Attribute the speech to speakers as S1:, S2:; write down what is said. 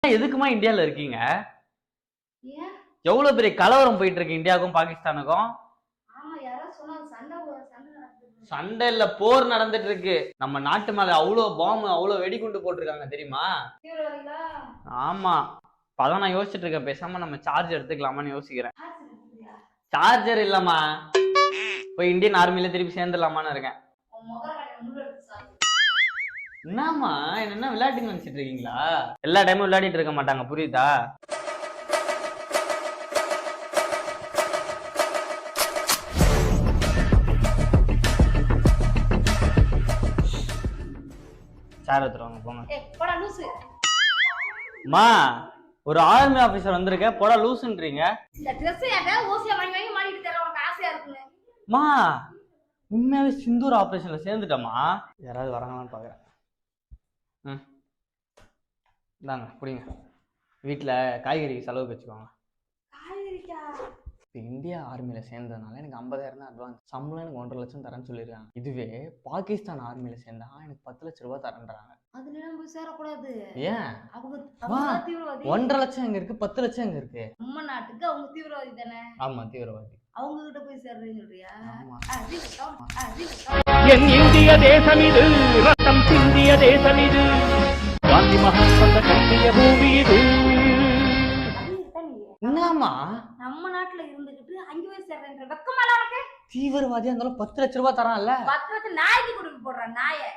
S1: எதுக்குமா இந்தியால இருக்கீங்க? எவ்வளவு பெரிய கலவரம் போயிட்டு இருக்கு இந்தியாவுக்கும் பாகிஸ்தானுக்கும். சண்டை இல்ல, போர் நடந்துட்டு இருக்கு. நம்ம நாட்டு மேல அவ்வளவு பாம்பு, அவ்வளவு வெடிகுண்டு போட்டிருக்காங்க தெரியுமா? ஆமா. அதான் நான் யோசிச்சுட்டு இருக்கேன், பேசாம நம்ம சார்ஜ் எடுத்துக்கலாமான்னு யோசிக்கிறேன். சார்ஜர் இல்லம்மா, போய் இந்தியன் ஆர்மில திருப்பி சேர்ந்துடலாமான்னு இருக்கேன். என்னம்மா என்ன விளையாட்டு நினைச்சிட்டு இருக்கீங்களா? எல்லா டைமும் விளையாடிட்டு இருக்க மாட்டாங்க, புரியுதா? சார் எடுத்துருவாங்க போங்க. மா, ஒரு ஆர்மி ஆபீசர் வந்திருக்க, போடா லூசுன்றீங்க. மா, உண்மையாவே சிந்தூர் ஆபரேஷன்ல சேர்ந்துட்டமா? யாராவது வராங்களான்னு பாக்குறேன். இந்தாங்க புடிங்க, வீட்டுல காய்கறி செலவுக்கு வச்சுக்கோங்க. இந்தியா ஆர்மியில சேர்ந்ததுனால எனக்கு 50,000 தான் அட்வான்ஸ். சம்பளம் எனக்கு 1.5 லட்சம் தரேன்னு சொல்லியிருக்காங்க. இதுவே பாகிஸ்தான் ஆர்மியில சேர்ந்தா எனக்கு 10 லட்சம் ரூபாய் தரேன்றாங்க. ஏன் 1.5 லட்சம் எங்க இருக்கு, 10 லட்சம் எங்க இருக்கு?
S2: நம்ம நாட்டுக்கு அவங்க தீவிரவாதி தானே?
S1: ஆமா தீவிரவாதி.
S2: அவங்க கிட்ட போய் சேர்றேன்னு சொல்றியா?
S3: என் இந்திய தேசம் இது, ரத்தம் சிந்திய தேசம் இது, காந்தி மகாத்மா கட்டிய பூமி இது.
S1: என்னமா
S2: நம்ம நாட்டுல இருந்துகிட்டு அங்க போய் சேர்றேன்ற வெக்கமா உனக்கு?
S1: தீவிரவாதியா இருந்தாலும் 10 லட்சம் ரூபாய் தரான்ல.
S2: 10 லட்சம் நாய்க்கு கொடுக்க போடுறான் நாயை.